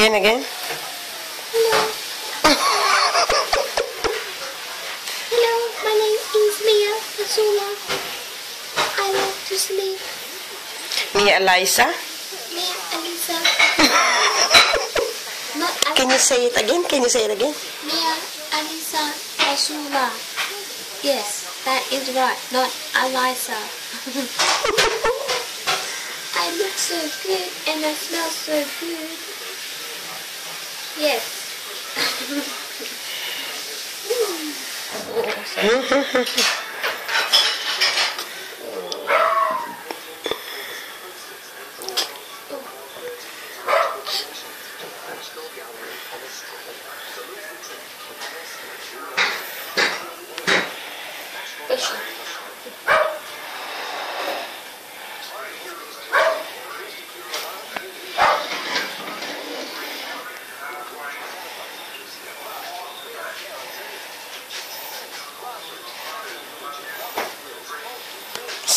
Again. Hello. Hello, my name is Mia Azula. I want to sleep. Mia Eliza? Mia Elisa. Can you say it again? Mia Elisa Azula. Yes, that is right, not Eliza. I look so good and I smell so good. Yes.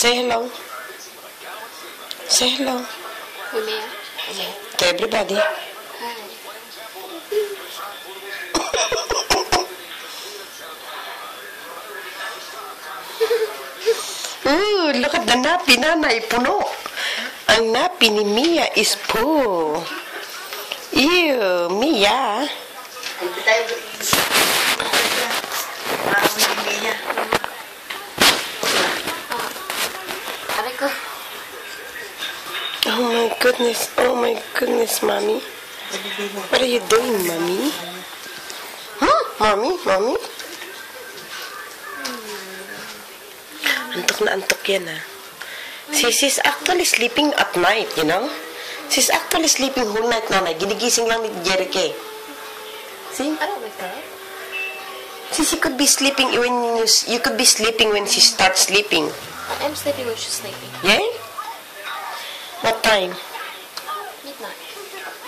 Say hello. Say hello. Mia. To everybody. Hi. Ooh, look at the nappy, nanay, puno. Ang nappy ni Mia is full. Ew, Mia. Oh my goodness, Mommy. What are you doing, Mommy? Huh? Mommy? Antok yan, ah. She's actually sleeping at night, you know? She's actually sleeping whole night, nanay. Ginigising lang ni Jericho. See? I don't wake up. See, she could be sleeping when you could be sleeping when she starts sleeping. I am sleeping when she's sleeping. Yeah? What time? Midnight.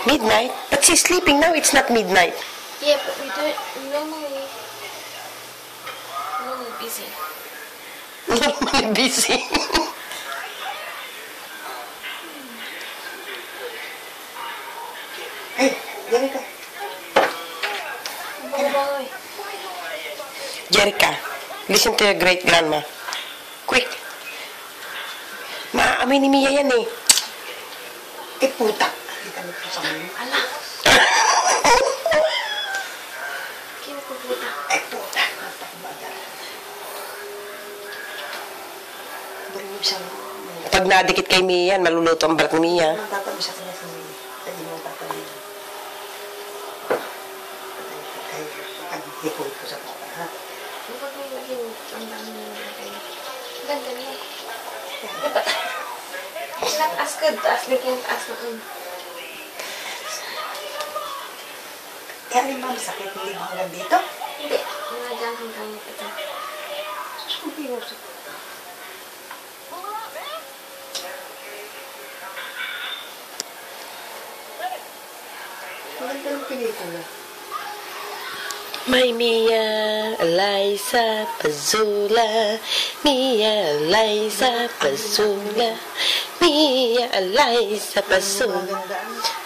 Midnight? But she's sleeping now. It's not midnight. Yeah, but we do it normally busy. Normally busy. Hey, Jerica. Jerica, listen to your great grandma. Quick. Maaamoy ni Mia yan eh. Puta. Kita mo po sa mga. Ala. Kino po puta? Puta. Natakbaga. Bari mo siyang... Pag nadikit kay Mia yan, maluluto ang balat ni Mia. Tatabi siya kanya sa mga. Tadi mo tatabi. Pag-hipol ko sa papa, ha? Huwag mo yung ang dami na kayo. Ganda niya. It's not as good as looking as noon. Kaya rin ba masakit hindi mo hanggang dito? Hindi. Mga dyan hanggang ito. Hindi mo sa... Maganda yung pelikula. My Mia, Eliza, Pazula. Mia, Eliza, Pazula. Mia, Eliza, Pazula.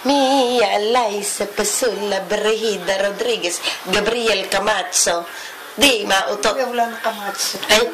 Mia, Eliza, Pazula. Brehida Rodriguez, Gabriel Camacho. Di mautot. Wala na kamatso. Ay,